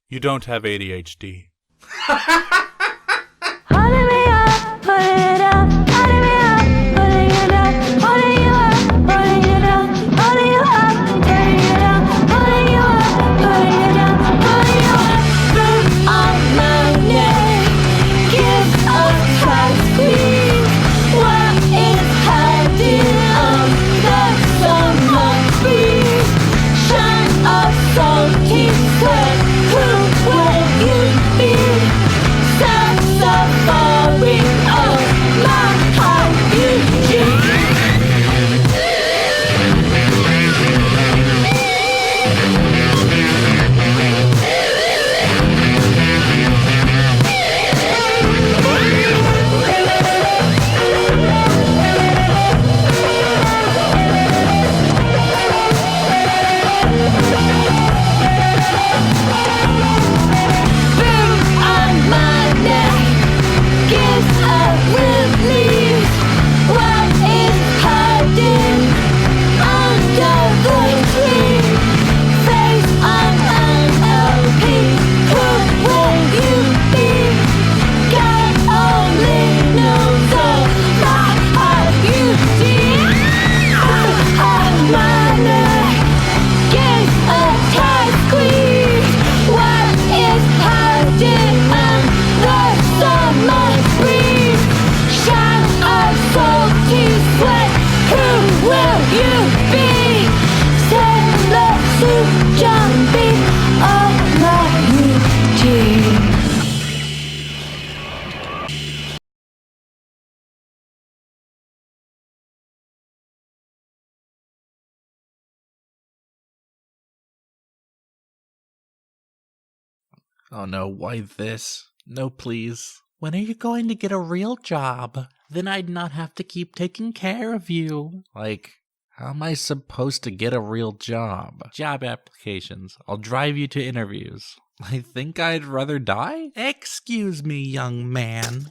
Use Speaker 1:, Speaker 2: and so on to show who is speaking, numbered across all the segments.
Speaker 1: You don't have ADHD.
Speaker 2: Holding me up, putting it up, holding me up, putting it up, holding you up, putting it up, holding you up, putting it up, holding you up, putting it up, holding you up. Boom on my neck, give a tight squeeze. What is hiding on the summer breeze? Shine a salty sweat. Who will you be? Safari of my heart, Eugene. Boom on my neck, gives a release. What is hiding under the tree? Face on an LP. Who will you be? God only knows all my heart, you see. On my neck, gives a tight squeeze. What is hiding under summer breeze? Shine a salty sweat. Who will you be? Sailor suit jumping on my Eugene.
Speaker 3: Oh no, why this? No, please. When are you going to get a real job? Then I'd not have to keep taking care of you. Like, how am I supposed to get a real job? Job applications. I'll drive you to interviews. I think I'd rather die? Excuse me, young man.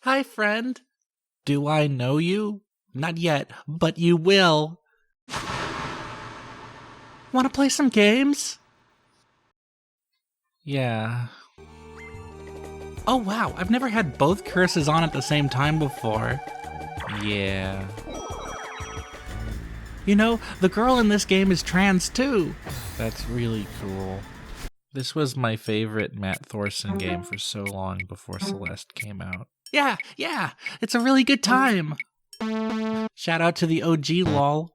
Speaker 3: Hi, friend. Do I know you? Not yet, but you will. Want to play some games? Yeah. Oh wow, I've never had both curses on at the same time before. Yeah. You know, the girl in this game is trans too. That's really cool. This was my favorite Matt Thorson game for so long before Celeste came out. Yeah, it's a really good time. Shout out to the OG lol.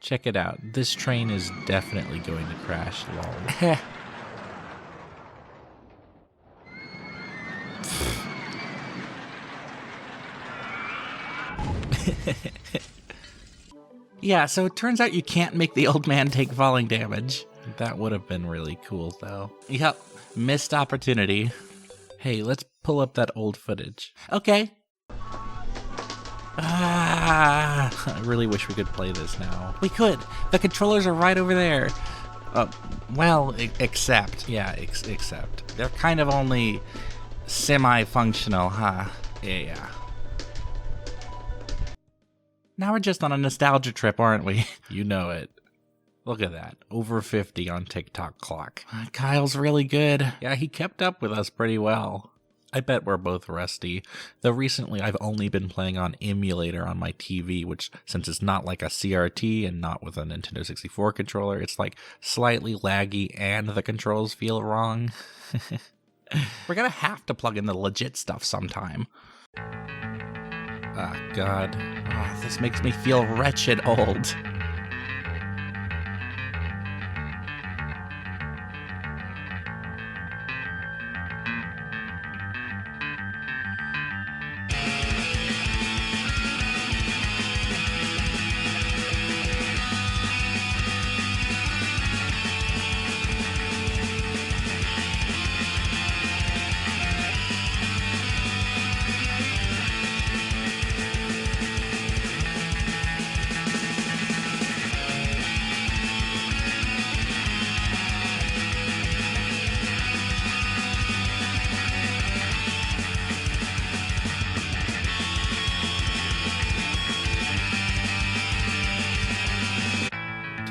Speaker 3: Check it out. This train is definitely going to crash lol. Yeah, so it turns out you can't make the old man take falling damage. That would have been really cool though. Yep, missed opportunity. Hey, let's pull up that old footage. Okay. I really wish we could play this now. We could. The controllers are right over there. Well, except. Yeah, except. They're kind of only semi-functional, huh? Yeah. Now we're just on a nostalgia trip, aren't we? You know it. Look at that. Over 50 on TikTok clock. Kyle's really good. Yeah, he kept up with us pretty well. I bet we're both rusty. Though recently I've only been playing on emulator on my TV, which since it's not like a CRT and not with a Nintendo 64 controller, it's like slightly laggy and the controls feel wrong. We're gonna have to plug in the legit stuff sometime. Ah, God. Oh, this makes me feel wretched old.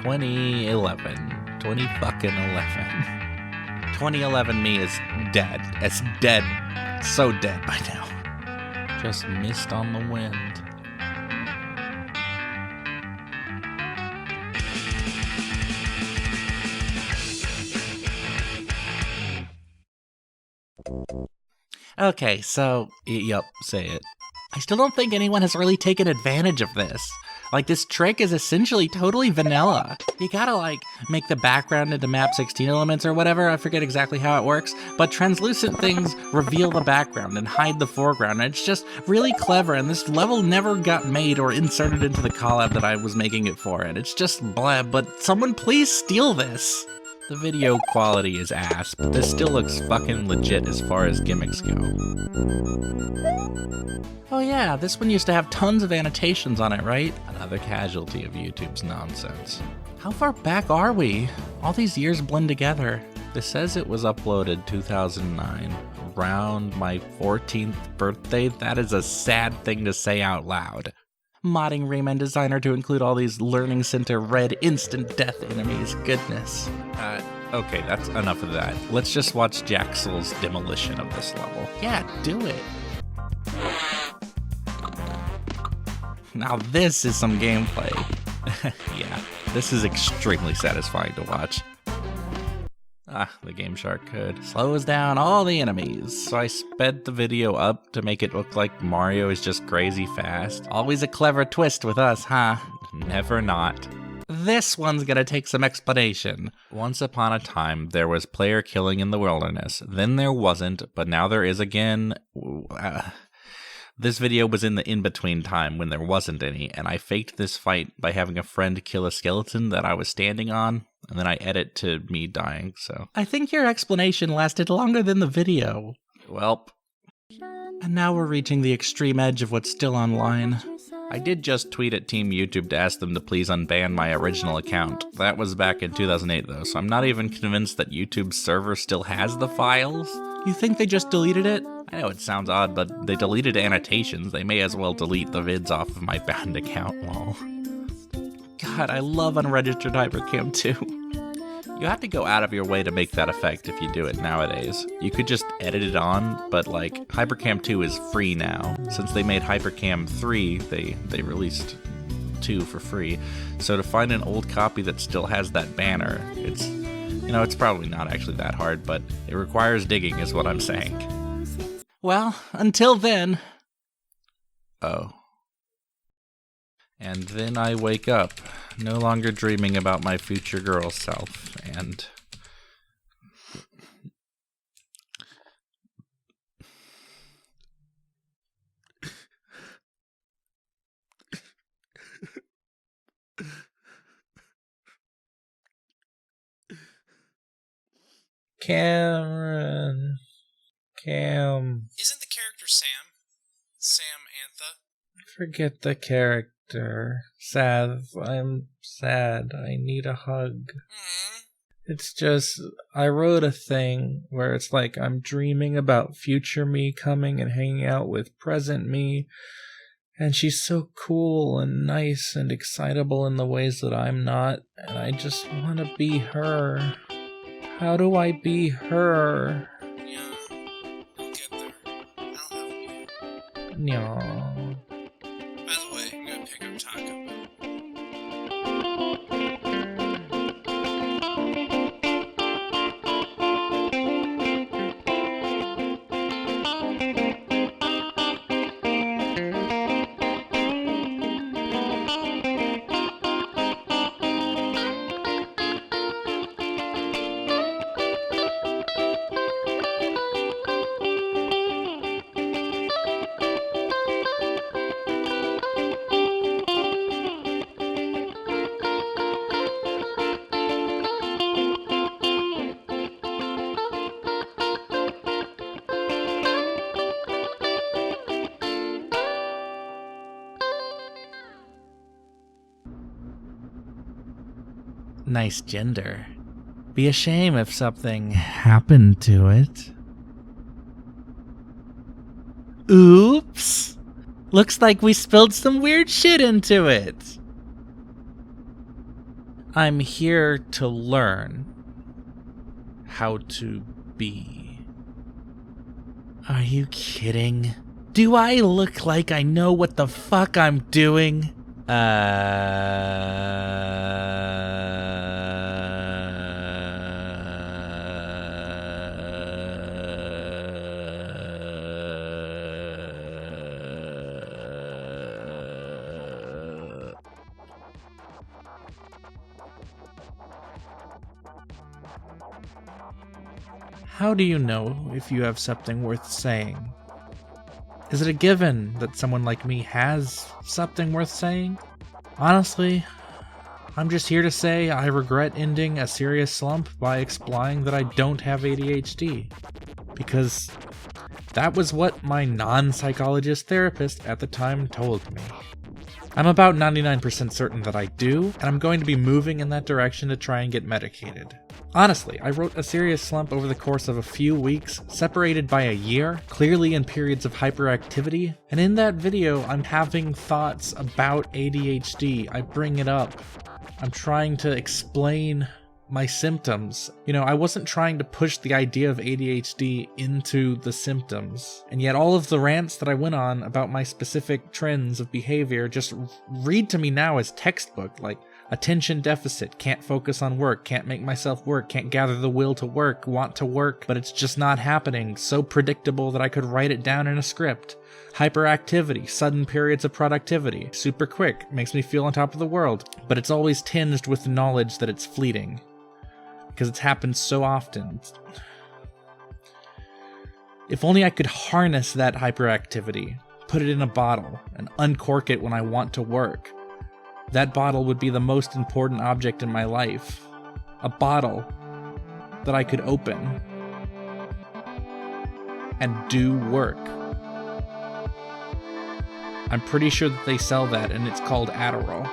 Speaker 3: 2011. 20 fucking 11. 2011 me is dead. It's dead. So dead by now. Just mist on the wind. Okay, so, yup, say it. I still don't think anyone has really taken advantage of this. Like, this trick is essentially totally vanilla. You gotta, like, make the background into map 16 elements or whatever, I forget exactly how it works, but translucent things reveal the background and hide the foreground, and it's just really clever, and this level never got made or inserted into the collab that I was making it for, and it's just blah, but someone please steal this! The video quality is ass, but this still looks fucking legit as far as gimmicks go. Oh yeah, this one used to have tons of annotations on it, right? Another casualty of YouTube's nonsense. How far back are we? All these years blend together. This says it was uploaded 2009, around my 14th birthday. That is a sad thing to say out loud. Modding Rayman Designer to include all these Learning Center red instant death enemies. Goodness. Okay, that's enough of that. Let's just watch Jaxel's demolition of this level. Yeah, do it. Now this is some gameplay. Yeah, this is extremely satisfying to watch. The Game Shark code slows down all the enemies, so I sped the video up to make it look like Mario is just crazy fast. Always a clever twist with us, huh? Never not. This one's gonna take some explanation. Once upon a time, there was player killing in the wilderness. Then there wasn't, but now there is again. This video was in the in-between time when there wasn't any, and I faked this fight by having a friend kill a skeleton that I was standing on, and then I edit to me dying, so. I think your explanation lasted longer than the video. Welp. And now we're reaching the extreme edge of what's still online. I did just tweet at Team YouTube to ask them to please unban my original account. That was back in 2008 though, so I'm not even convinced that YouTube's server still has the files. You think they just deleted it? I know it sounds odd, but they deleted annotations. They may as well delete the vids off of my banned account, lol. God, I love unregistered Hypercam 2. You have to go out of your way to make that effect if you do it nowadays. You could just edit it on, but like, Hypercam 2 is free now. Since they made Hypercam 3, they released 2 for free. So to find an old copy that still has that banner, it's, you know, it's probably not actually that hard, but it requires digging is what I'm saying. Well, until then... Oh. And then I wake up, no longer dreaming about my future girl self, and... Cameron... Cam...
Speaker 4: Isn't the character Sam? Samantha?
Speaker 3: Forget the character. Sad. I'm sad. I need a hug. It's just, I wrote a thing where it's like I'm dreaming about future me coming and hanging out with present me, and she's so cool and nice and excitable in the ways that I'm not, and I just want to be her. How do I be her?
Speaker 4: Yeah, I'll get there. I'll help you.
Speaker 3: No.
Speaker 4: By the way, I'm gonna pick up Taco.
Speaker 3: Nice gender. Be a shame if something happened to it. Oops! Looks like we spilled some weird shit into it. I'm here to learn how to be. Are you kidding? Do I look like I know what the fuck I'm doing? How do you know if you have something worth saying? Is it a given that someone like me has something worth saying? Honestly, I'm just here to say I regret ending a serious slump by explaining that I don't have ADHD. Because that was what my non-psychologist therapist at the time told me. I'm about 99% certain that I do, and I'm going to be moving in that direction to try and get medicated. Honestly, I wrote a serious slump over the course of a few weeks, separated by a year, clearly in periods of hyperactivity, and in that video I'm having thoughts about ADHD. I bring it up. I'm trying to explain my symptoms. I wasn't trying to push the idea of ADHD into the symptoms. And yet all of the rants that I went on about my specific trends of behavior just read to me now as textbook, like attention deficit, can't focus on work, can't make myself work, can't gather the will to work, want to work, but it's just not happening, so predictable that I could write it down in a script. Hyperactivity, sudden periods of productivity, super quick, makes me feel on top of the world, but it's always tinged with the knowledge that it's fleeting. Because it's happened so often. If only I could harness that hyperactivity, put it in a bottle, and uncork it when I want to work. That bottle would be the most important object in my life. A bottle that I could open and do work. I'm pretty sure that they sell that, and it's called Adderall.